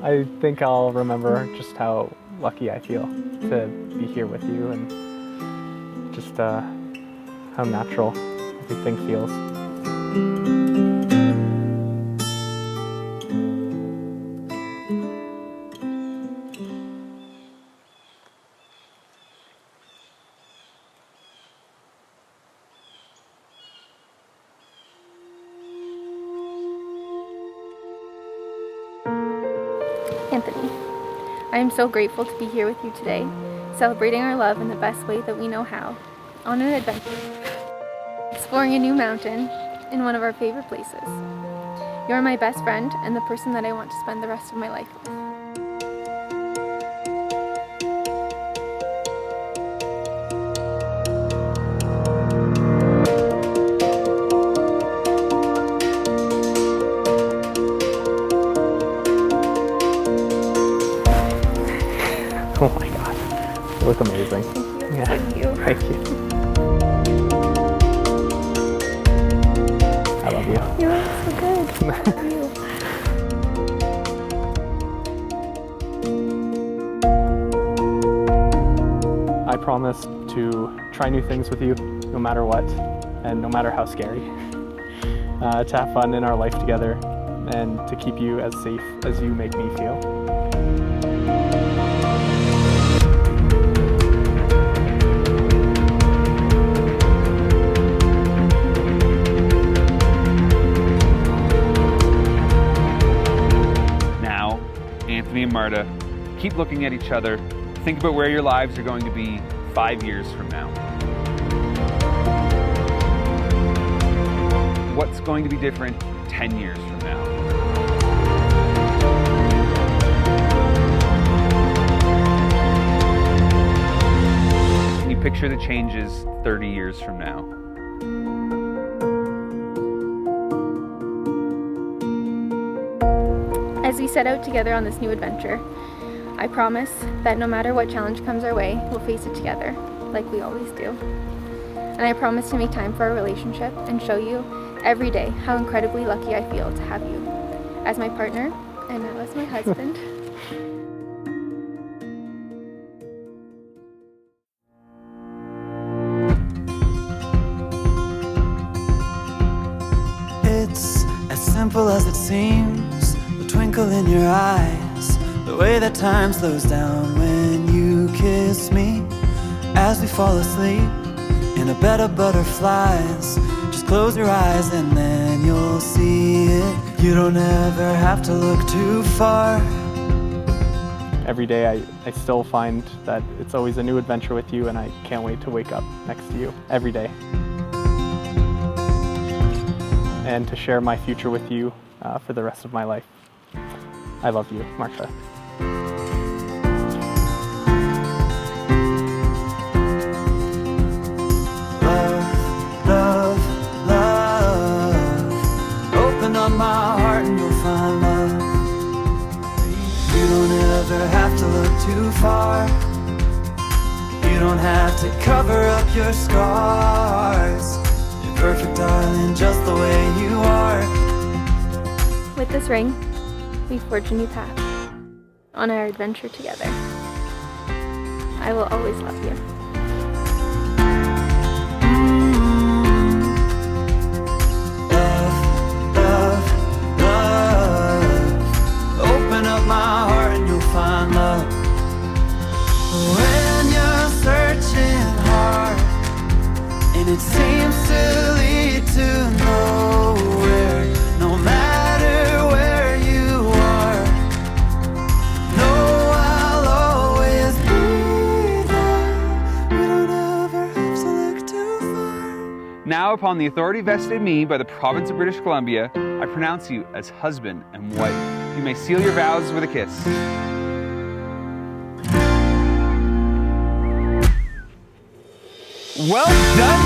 I think I'll remember just how lucky I feel to be here with you and just how natural everything feels. Anthony, I am so grateful to be here with you today, celebrating our love in the best way that we know how, on an adventure, exploring a new mountain in one of our favorite places. You are my best friend and the person that I want to spend the rest of my life with. Oh my God, you look amazing. Thank you. Thank you. I love you. You look so good. I love you. I promise to try new things with you, no matter what, and no matter how scary. To have fun in our life together, and to keep you as safe as you make me feel. Now, Anthony and Marta, keep looking at each other. Think about where your lives are going to be 5 years from now. What's going to be different 10 years from now? Can you picture the changes 30 years from now? As we set out together on this new adventure, I promise that no matter what challenge comes our way, we'll face it together, like we always do. And I promise to make time for our relationship and show you every day how incredibly lucky I feel to have you as my partner and now as my husband. It's as simple as it seems, the twinkle in your eyes, the way that time slows down when you kiss me. As we fall asleep in a bed of butterflies, just close your eyes and then you'll see it. You don't ever have to look too far. Every day I still find that it's always a new adventure with you, and I can't wait to wake up next to you every day. And to share my future with you for the rest of my life. I love you, Marta. Love, love, love. Open up my heart and you'll find love. You don't ever have to look too far. You don't have to cover up your scars. You're perfect, darling, just the way you are. With this ring, we forge a new path on our adventure together. I will always love you. Love, love, love. Open up my heart and you'll find love. When you're searching hard and it seems to lead to nowhere, no matter where you are, know I'll always be there. We don't ever have to look too far. Now, upon the authority vested in me by the province of British Columbia, I pronounce you as husband and wife. You may seal your vows with a kiss. Well done,